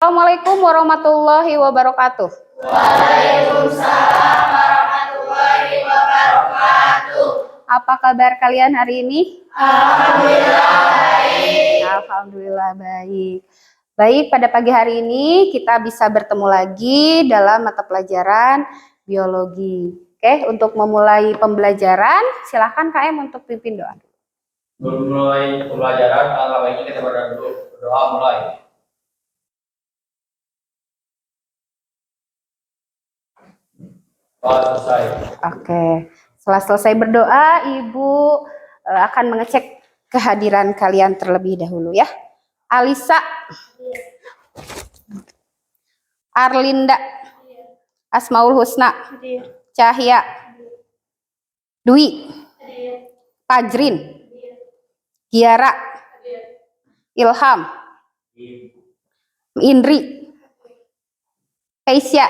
Assalamualaikum warahmatullahi wabarakatuh. Waalaikumsalam warahmatullahi wabarakatuh. Apa kabar kalian hari ini? Alhamdulillah baik. Alhamdulillah baik. Baik, pada pagi hari ini kita bisa bertemu lagi dalam mata pelajaran biologi. Oke, untuk memulai pembelajaran, silakan KM untuk pimpin doa. Mulai pembelajaran, kalau ini kita berdoa dulu. Berdoa mulai. Selesai. Oke, setelah selesai berdoa, Ibu akan mengecek kehadiran kalian terlebih dahulu ya. Alisa, Arlinda, Asmaul Husna, Cahya, Dwi, Pajrin, Giara, Ilham, Indri, Keisha,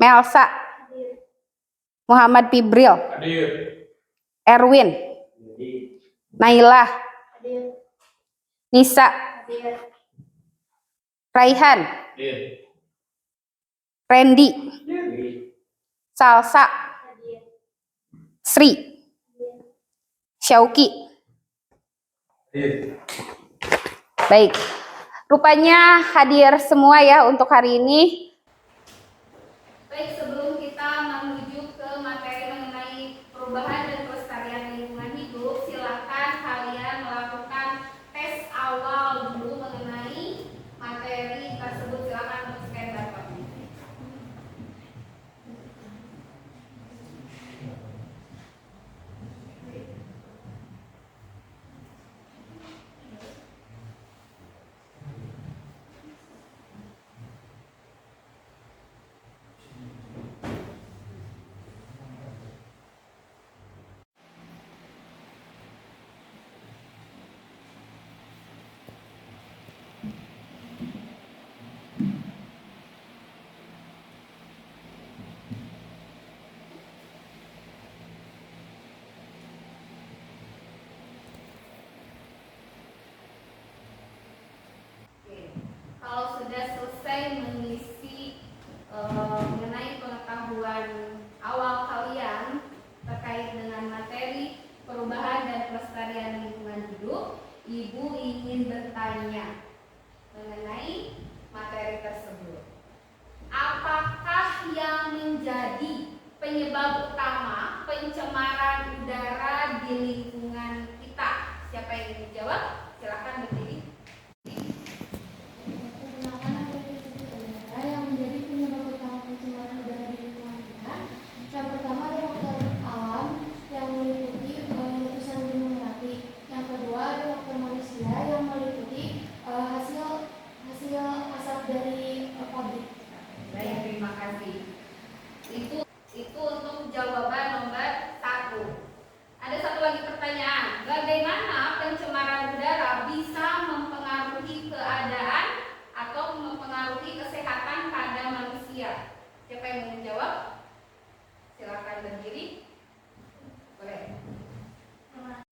Melsa, Muhammad Fibril, Erwin, Nailah, Nisa, Raihan, Randy, Salsa, Sri, Syauki. Baik, rupanya hadir semua ya untuk hari ini. Baik, sebelum kita menuju ke materi mengenai perubahan dan pelestarian lingkungan hidup, silakan kalian melakukan tes awal dulu mengenai materi tersebut. Silakan untuk scan barcode. Kalau sudah selesai mengisi mengenai pengetahuan awal kalian terkait dengan materi perubahan dan pelestarian lingkungan hidup, Ibu ingin bertanya mengenai materi tersebut. Apakah yang menjadi penyebab utama pencemaran udara di lingkungan kita? Siapa yang ingin menjawab? Silakan berdiri. Yang pertama adalah faktor alam yang meliputi letusan gunung Merapi. Yang kedua adalah faktor manusia yang meliputi hasil asap dari pabrik. Baik, terima kasih. Itu untuk jawaban nomor 1. Ada satu lagi pertanyaan. Bagaimana pencemaran udara bisa mempengaruhi keadaan atau mempengaruhi kesehatan pada manusia? Siapa yang mau menjawab? Silakan berdiri. Boleh. Pencemaran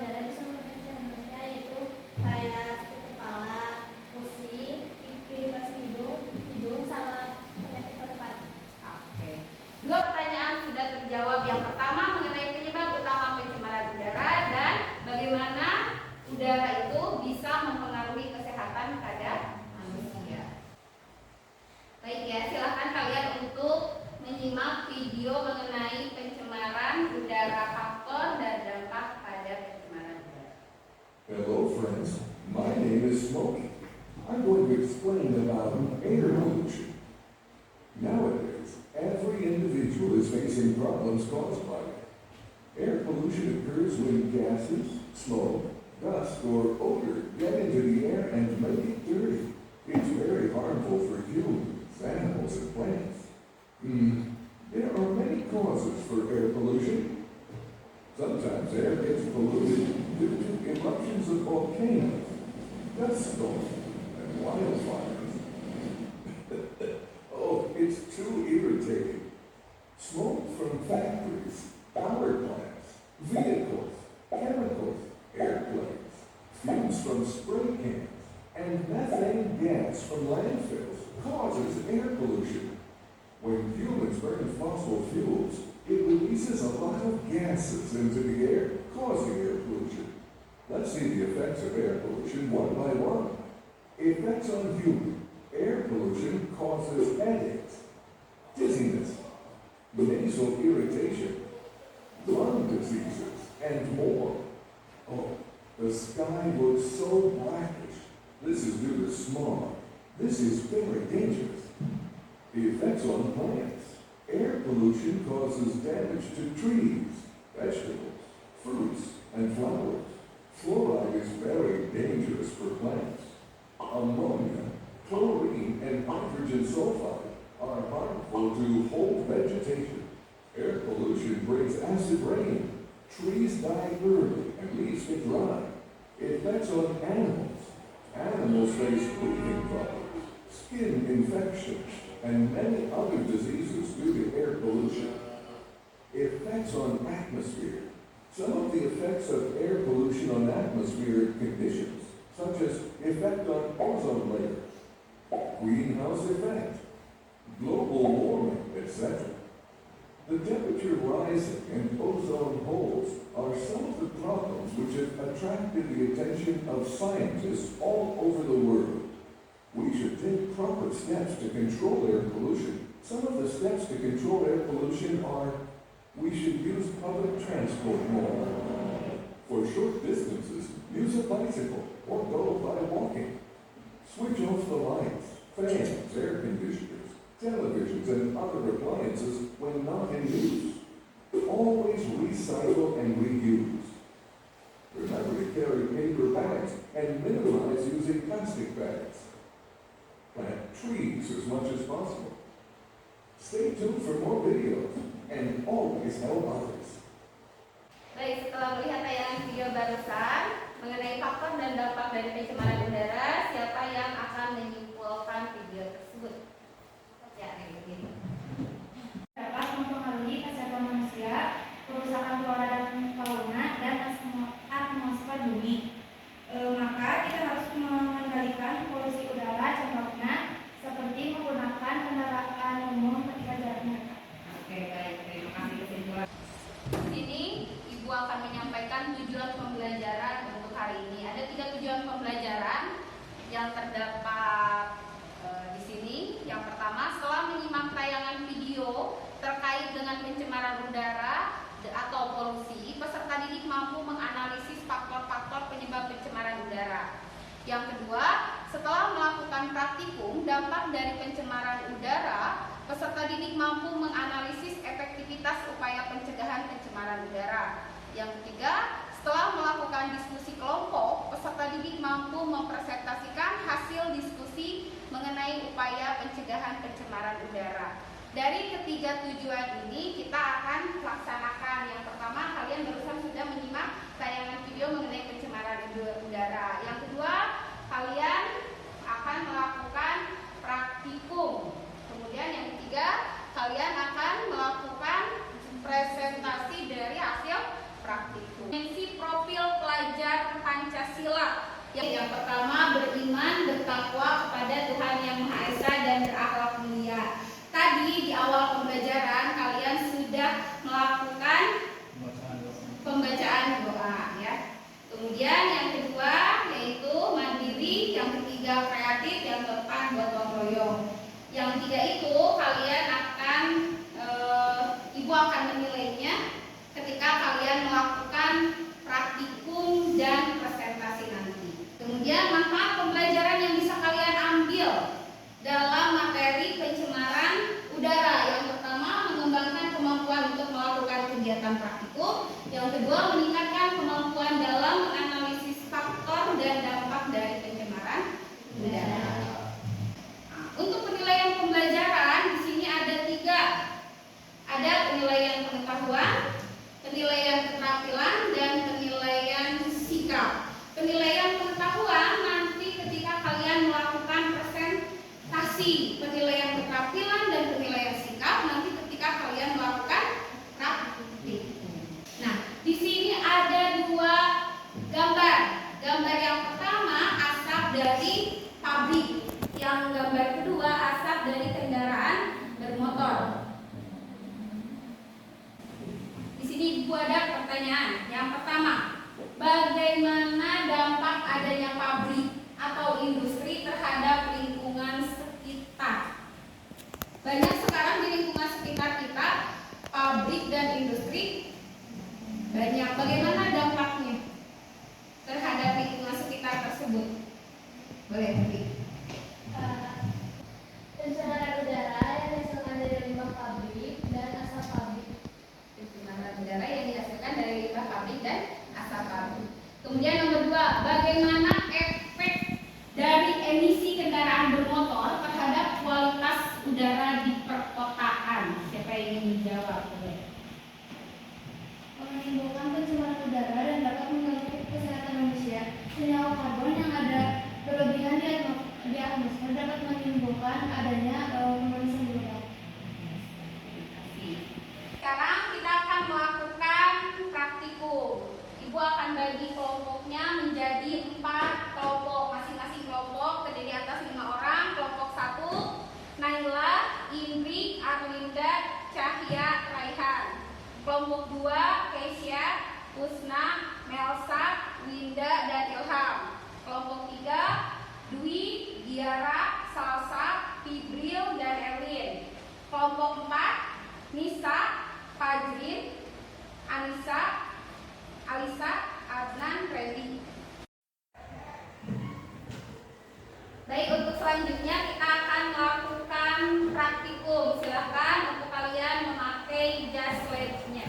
udara bisa mempengaruhi manusia, yaitu kayak sakit kepala, pusing, iritasi hidung, sama penyakit paru-paru. Oke. 2 pertanyaan sudah terjawab. Yang pertama mengenai penyebab utama pencemaran udara dan bagaimana udara itu bisa mempengaruhi kesehatan pada manusia. Baik ya, silakan kalian untuk menyimak video mengenai pencemaran udara, faktor dan dampak pada pencemaran udara. Hello friends, my name is Smokey. I'm going to explain about air pollution. Nowadays, every individual is facing problems caused by it. Air pollution occurs when gases, smoke, dust, or odor get into the air and make it dirty. It's very harmful for humans, animals, and plants. There are many causes for air pollution. Sometimes air gets polluted due to eruptions of volcanoes, dust storms, and wildfires. Oh, it's too irritating. Smoke from factories, power plants, vehicles, chemicals, airplanes, fumes from spray cans, And methane gas from landfills causes air pollution. When humans burn fossil fuels, it releases a lot of gases into the air, causing air pollution. Let's see the effects of air pollution one by one. Effects on humans. Air pollution causes headaches, dizziness, nasal irritation, lung diseases, and more. Oh, the sky looks so blackish. This is due to smog. This is very dangerous. The effects on plants. Air pollution causes damage to trees, vegetables, fruits, and flowers. Fluoride is very dangerous for plants. Ammonia, chlorine, and hydrogen sulfide are harmful to whole vegetation. Air pollution brings acid rain. Trees die early and leaves get dry. Effects on animals. Animals face breathing problems, skin infections, and many other diseases due to air pollution. Effects on atmosphere. Some of the effects of air pollution on atmospheric conditions, such as effect on ozone layers, greenhouse effect, global warming, etc. The temperature rising and ozone holes are some of the problems which have attracted the attention of scientists all over the world. We should take proper steps to control air pollution. Some of the steps to control air pollution are: we should use public transport more. For short distances, use a bicycle or go by walking. Switch off the lights, fans, air conditioners, televisions, and other appliances when not in use. Always recycle and reuse. Remember to carry paper bags and minimize using plastic bags. Plant trees as much as possible. Stay tuned for more videos and always help others. Baik, setelah melihat tayangan video barusan mengenai faktor dan dampak dari pencemaran udara, siapa yang akan menyimpulkan video tersebut? Ya, kayak begini. Dapat mempengaruhi kesehatan manusia, kerusakan flora dan fauna, dan atmosfer bumi. Maka kita harus mengendalikan polusi udara, contohnya seperti menggunakan kendaraan umum ketika jarak dekat. Oke, baik, terima kasih kesimpulan. Di sini Ibu akan menyampaikan tujuan pembelajaran untuk hari ini. Ada 3 tujuan pembelajaran yang terdapat di sini. Yang pertama, setelah menyimak tayangan video terkait dengan pencemaran udara atau polusi, peserta didik mampu menganalisis faktor-faktor penyebab pencemaran udara. Yang kedua, setelah melakukan praktikum dampak dari pencemaran udara, peserta didik mampu menganalisis efektivitas upaya pencegahan pencemaran udara. Yang ketiga, setelah melakukan diskusi kelompok, peserta didik mampu mempresentasikan hasil diskusi mengenai upaya pencegahan pencemaran udara. Dari ketiga tujuan ini kita akan laksanakan. Yang pertama, kalian barusan sudah menyimak tayangan video mengenai pencemaran udara. Yang kedua, kalian akan melakukan praktikum. Kemudian yang ketiga, kalian akan melakukan presentasi dari hasil praktikum. Dimensi profil pelajar Pancasila. Yang pertama, beriman, bertakwa kepada Tuhan Yang Maha Esa dan berakhlak mulia. Tadi di awal pembelajaran kalian sudah melakukan pembacaan doa ya. Kemudian yang kedua yaitu mandiri, yang ketiga kreatif, yang keempat gotong royong. Yang ketiga itu kalian akan Ibu akan menilainya ketika kalian melakukan praktikum dan presentasi nanti. Kemudian manfaat pembelajaran yang bisa kalian ambil dalam materi pencemaran udara. Yang pertama, mengembangkan kemampuan untuk melakukan pertanyaan. Yang pertama, bagaimana dampak adanya pabrik atau industri terhadap lingkungan sekitar? Banyak sekarang di lingkungan sekitar kita pabrik dan industri banyak. Bagaimana dampaknya terhadap lingkungan sekitar tersebut? Boleh nanti. Pencemaran udara yang dihasilkan dari limbah pabrik dan asap pabrik. Pencemaran udara yang dihasilkan dari limbah pabrik dan asap pabrik. Kemudian nomor 2, bagaimana efek dari emisi kendaraan bermotor terhadap kualitas udara di perkotaan? Siapa yang ingin menjawab? Boleh. Menimbulkan pencemaran udara dan dapat mengganggu kesehatan manusia. Senyawa karbon yang ada berlebihan di atmosfer dapat menimbulkan adanya pemanasan global. Sekarang kita akan melakukan praktikum. Ibu akan bagi kelompoknya menjadi 4 kelompok. Masing-masing kelompok terdiri atas 5 orang. Kelompok 1, Naila, Indri, Arlinda, Cahya, Raihan. Kelompok 2, Keisha, Usna, Melsa, Winda, dan Ilham. Kelompok 3, Dwi, Giara, Salsa, Fibril, dan Erwin. Kelompok 4, Nisa, Fajrin, Anissa, Alisa, Adnan, Redi. Baik, untuk selanjutnya kita akan melakukan praktikum. Silakan untuk kalian memakai jas labnya.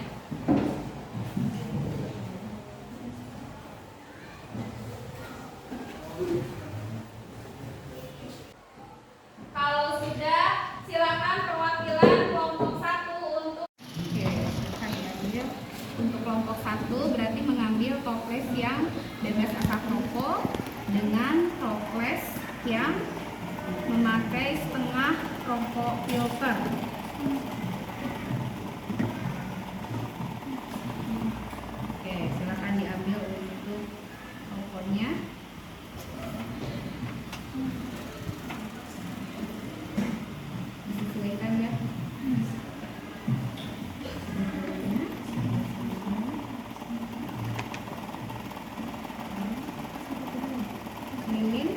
Kalau sudah, silakan perwakilan kelompok 1 untuk. Oke, silakan diambil. Untuk kelompok 1 berarti mengambil toples yang bebas asap rokok dengan toples yang memakai setengah rokok filter. Oke, silakan diambil untuk rokoknya. Disesuaikan ya. Lilin.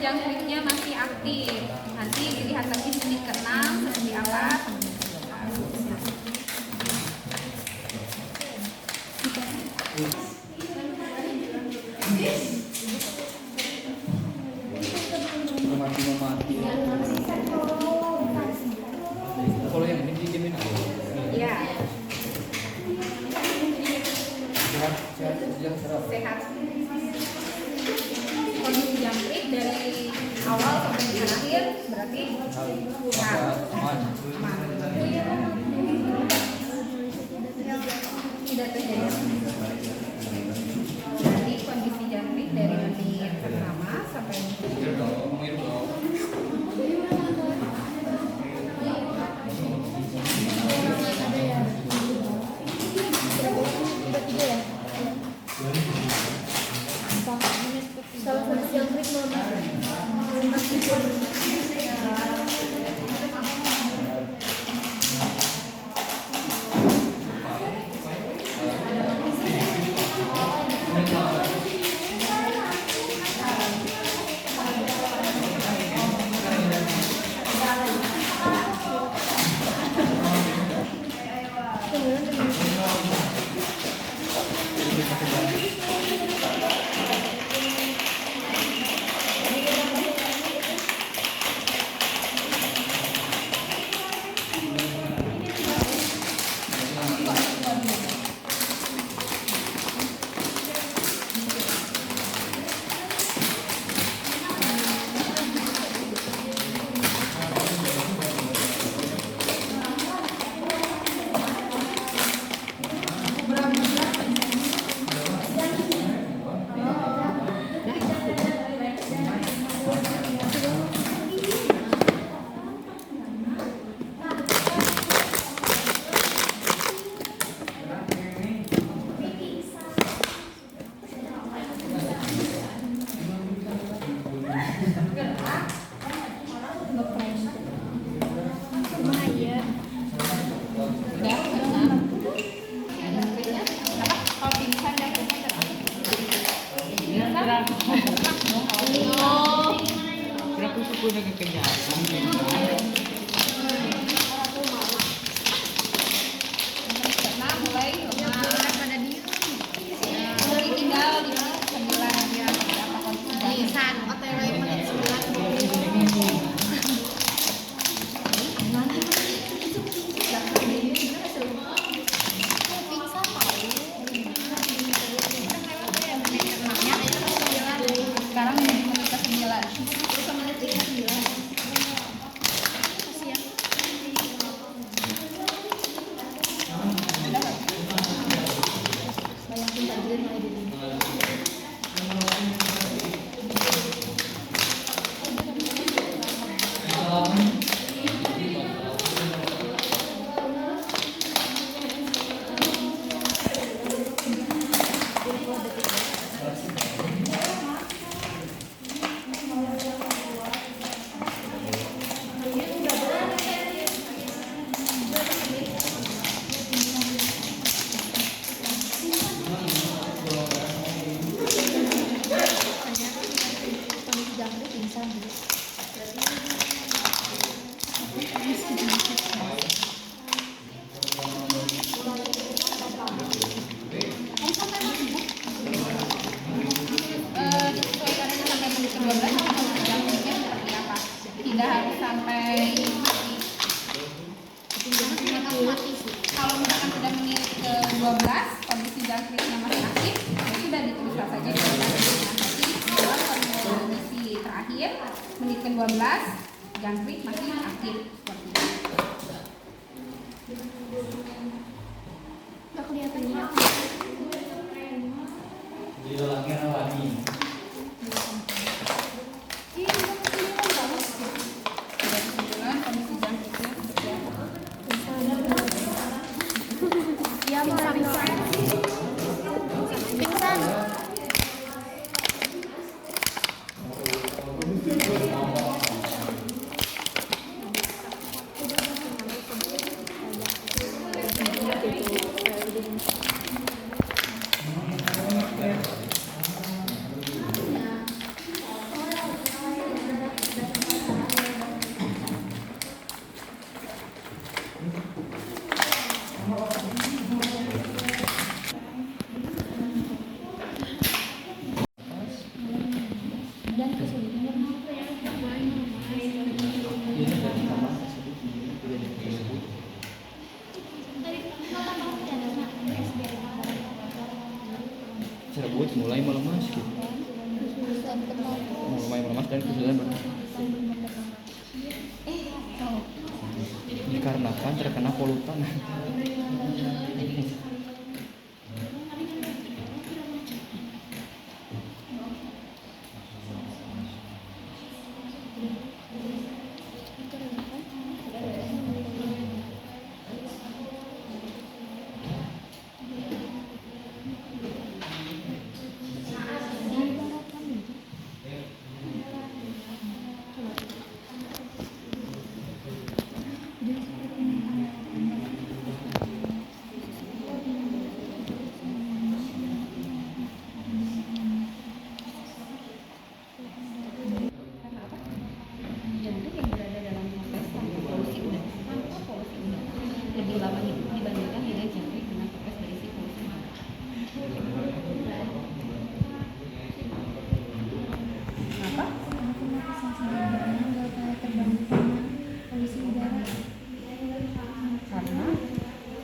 jangkriknya masih aktif. Nanti dilihat lagi menit ke-6 seperti apa. Mati. Kalau yang ini diginin aku. Iya, Sehat. sehat. Kondisi jangkrik dari awal sampai di akhir berarti sehat. Aman. Tidak terjadi. Jadi kondisi jangkrik dari menit pertama sampai Salah satu yang trik Berapa suku dengan kenyataan? karena mulai lemah pada diri. Jadi tinggal di menit 9 ya apa kondisi. San, OTW menit 9. Sekarang menit ke-9. Terus sama menit ke-9. Tidak harus sampai kalau misalkan sudah menit ke-12 kondisi jangkriknya masih aktif ya sudah dituliskan saja di jangkriknya. Nanti dalam kondisi terakhir menit ke-12 jangkrik masih aktif seperti itu. Nggak kelihatannya. Di dalamnya lagi. Sudah kesimpulan kondisi jangkriknya seperti apa? Ya, pingsan. tersebut mulai melemas gitu. Mulai melemas dan kesulitan bernafas. Dikarenakan terkena polutan. Jantung yang berada dalam toples tanpa polusi udara lebih lama hidup dibandingkan dengan jantung dengan toples berisi polusi udara. Kenapa? Karena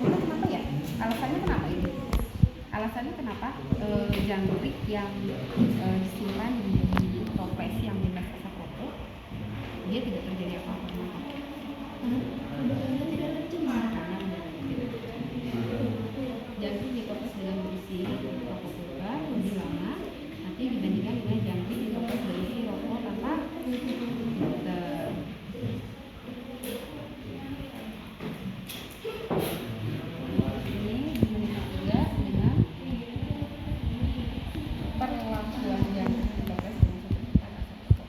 kenapa ya? Alasannya kenapa ini? Alasannya kenapa jangkrik yang disimpan di toples yang bebas asap rokok dia tidak terjadi apa-apa? Karena jangkrik di toples dengan berisi rokok bukan lebih lama nanti dibandingkan dengan jangkrik di toples berisi rokok tanpa filter. Ini dibandingkan juga dengan perlakuan jangkrik di toples dengan sertifikat asap rokok.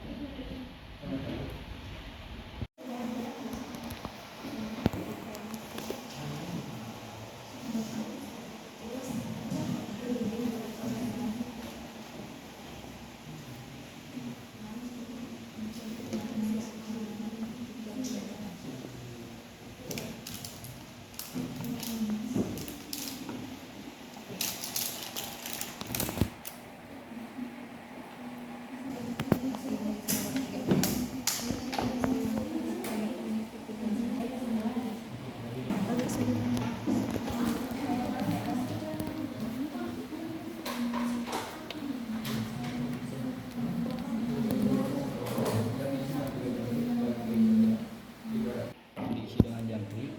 Diisi dengan jangkrik.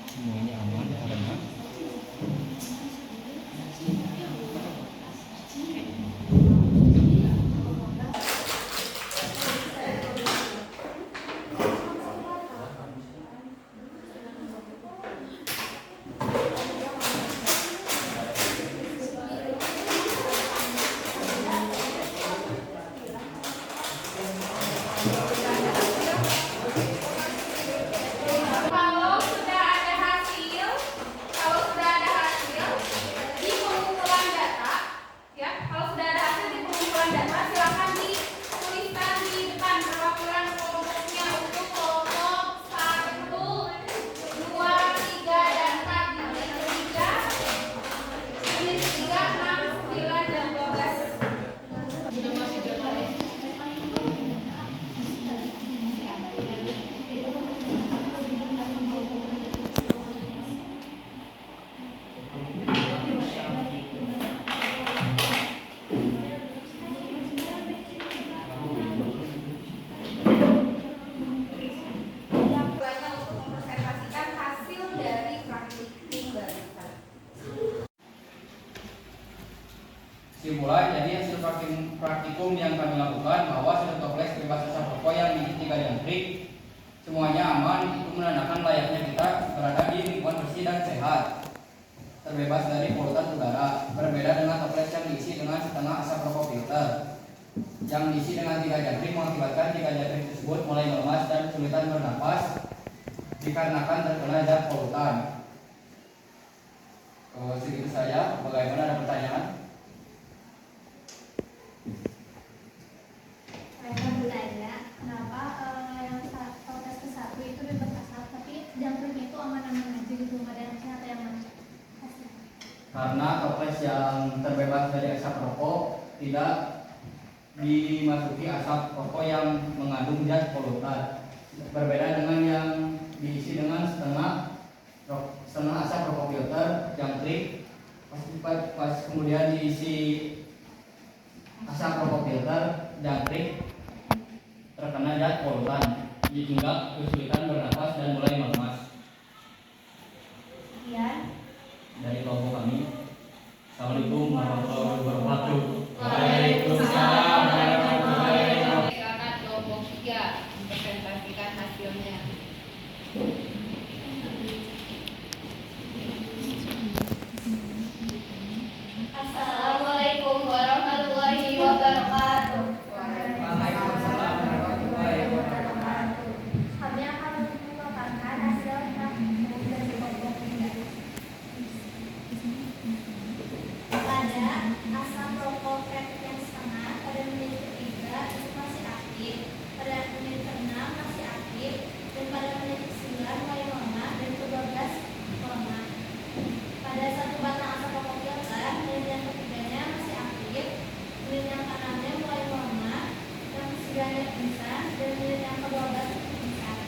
Semuanya aman karena Kalau sudah ada hasil di pengumpulan data, ya, kalau sudah ada hasil di pengumpulan data, silakan dituliskan di depan perwakilan kelompoknya untuk kelompok 1, 2, 3, dan 4 unit 3, 6, 9, dan 12. Tujuannya untuk mempresentasikan hasil dari praktikum barusan. Simulai, jadi hasil praktikum yang kami lakukan bahwa sudah toples bebas asap rokok yang diisi 3 jangkrik semuanya aman, itu menandakan layaknya kita berada di lingkungan bersih dan sehat, terbebas dari polutan udara. Berbeda dengan toples yang diisi dengan setengah asap rokok filter. Yang diisi dengan 3 jangkrik mengakibatkan 3 jangkrik tersebut mulai melemas dan kesulitan bernapas dikarenakan terkena zat polutan. Segitu saja. Bagaimana, ada pertanyaan? Saya bertanya, kenapa yang toples ke-1 itu bebas asap, tapi jangkriknya itu aman-aman aja gitu, nggak ada yang sehat yang mana? Karena toples yang terbebas dari asap rokok tidak dimasuki asap rokok yang mengandung zat polutan. Berbeda dengan yang diisi dengan setengah asap rokok filter jangkrik, pas kemudian diisi asap rokok filter jangkrik terkena zat polutan, hingga kesulitan bernapas dan mulai melemas. Sekian Dari kelompok kami. Assalamualaikum warahmatullahi wabarakatuh. Waalaikumsalam warahmatullahi wabarakatuh. Silakan kelompok 3 mempresentasikan hasilnya. Assalamualaikum warahmatullahi wabarakatuh. Waalaikumsalam warahmatullahi wabarakatuh. kami akan memaparkan hasil dari kelompok 3. Pada asap rokok vape yang setengah pada menit ketiga itu masih aktif, pada menit ke-6 masih aktif, dan pada menit ke-9 mulai melemah dan ke-12 melemah. Pada satu batang asap rokok filter, menit yang ketiganya masih aktif, menit yang ke-6-nya mulai melemah, yang ke-9-nya pingsan, dan menit yang ke-12 pingsan.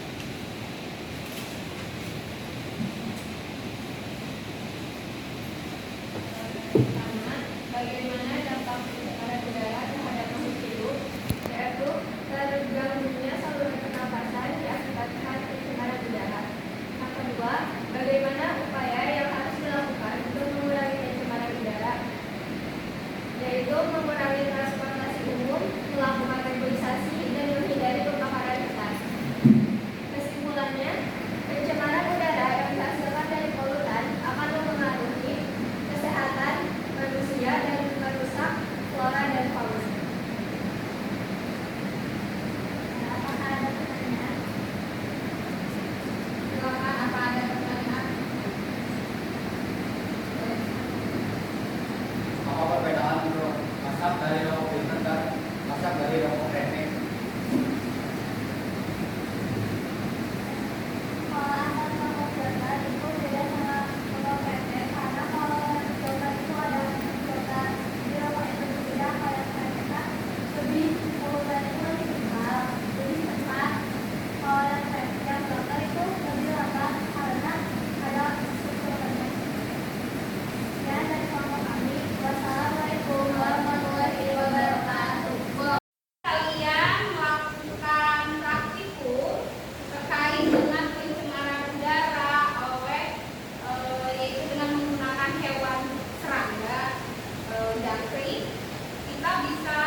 Pertama, bagaimana dampak pencemaran udara terhadap makhluk hidup, yaitu terganggunya saluran pernapasan diakibatkan pencemaran udara. Yang kedua, bagaimana upaya yang harus dilakukan untuk mengurangi pencemaran udara, yaitu mengurangi transportasi umum, melakukan reboisasi, dan menghindari pembakaran hutan. Kesimpulannya, pencemaran udara yang dihasilkan dari polutan akan mempengaruhi kesehatan manusia dan merusak flora dan fauna. Apakah ada pertanyaan? Silakan, apa ada pertanyaan? Apa perbedaan asap dari rokok filter dan asap dari rokok kretek? Kalau asap rokok filter itu beda sama rokok kretek, karena kalau filter itu ada filter di rokok itu berbeda. Kalau yang kretek kan lebih polutan itu lebih tebal, lebih cepat. Kalau yang kretek yang filter itu lebih lambat karena ada filternya. Dan dari kelompok kami, wassalamualaikum warahmatullahi wabarakatuh. Kalian melakukan praktikum terkait dengan pencemaran udara yaitu dengan menggunakan hewan serangga jangkrik, kita bisa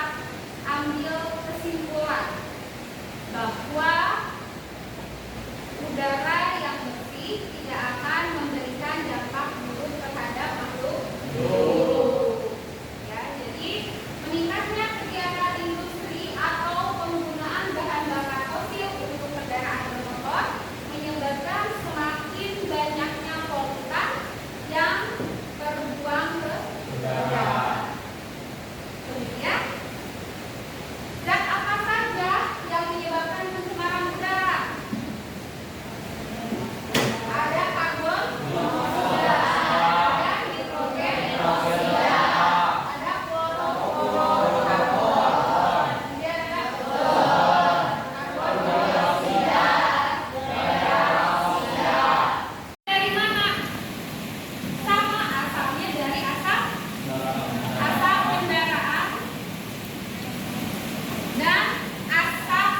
ambil kesimpulan bahwa udara yang bersih tidak akan memberikan dampak buruk terhadap makhluk hidup. Ya, jadi meningkatnya kegiatan industri atau penggunaan bahan bakar fosil untuk kendaraan bermotor menyebabkan semakin banyaknya polutan yang terbuang ke udara. Kemudian, zat apa saja yang menyebabkan pencemaran udara? Ada karbon dioksida, ada nitrogen dioksida, ada klorofluorokarbon, kemudian ada karbon dioksida, dari mana? Sama asalnya dari asap kendaraan dan asap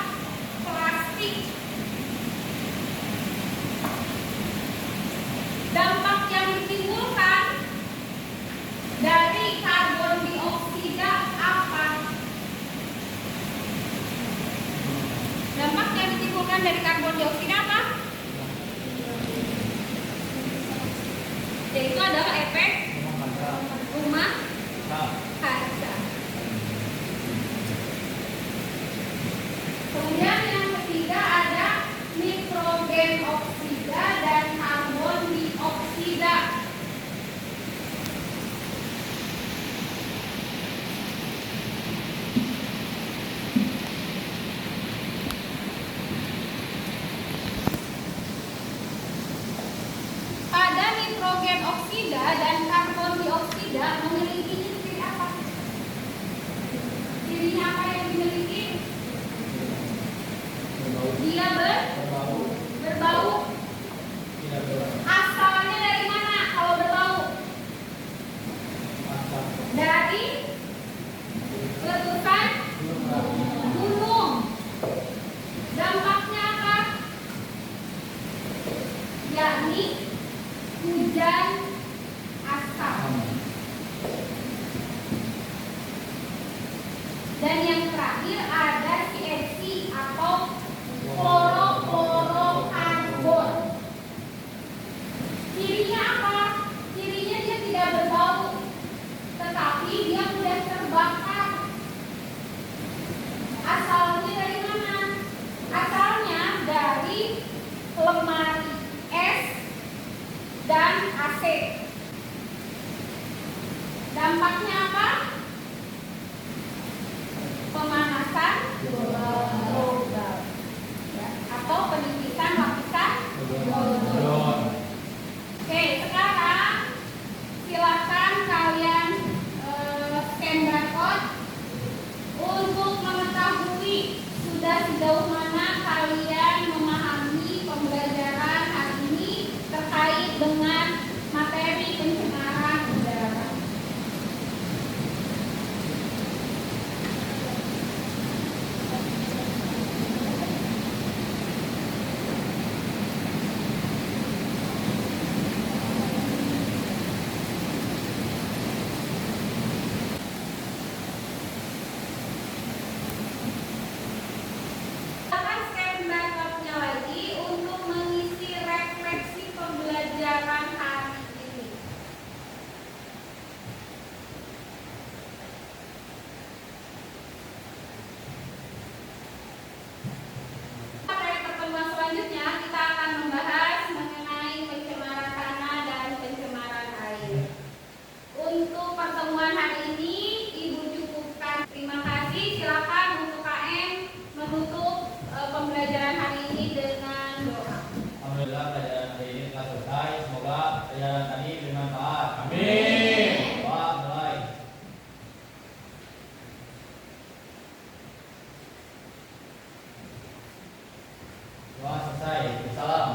plastik. Dampak yang ditimbulkan dari karbon dioksida apa? Dampak yang ditimbulkan dari karbon dioksida apa? Yaitu adalah efek rumah kaca. Kemudian yang ketiga ada nitrogen oksida dan karbon dioksida. terakhir ada CFC atau klorofluorokarbon. Cirinya apa? Cirinya dia tidak berbau, tetapi dia mudah terbakar. Asalnya dari mana? Asalnya dari lemari es dan AC. Dampaknya apa? Pemanasan global, ya, atau penipisan lapisan ozon. Oke, sekarang silakan kalian scan barcode untuk mengetahui sudah sejauh mana kalian memahami pembelajaran hari ini terkait dengan materi pencemaran udara. Silakan scan barcode-nya lagi untuk mengisi refleksi pembelajaran hari ini. Pada pertemuan selanjutnya kita akan membahas mengenai pencemaran tanah dan pencemaran air. Untuk pertemuan hari ini Ibu cukupkan. Terima kasih. Silakan untuk KM menutup pembelajaran hari ini dengan doa. Alhamdulillah pelajaran hari ini telah selesai. Semoga pelajaran tadi bermanfaat. Amin. Doa mulai. Doa selesai. Salam.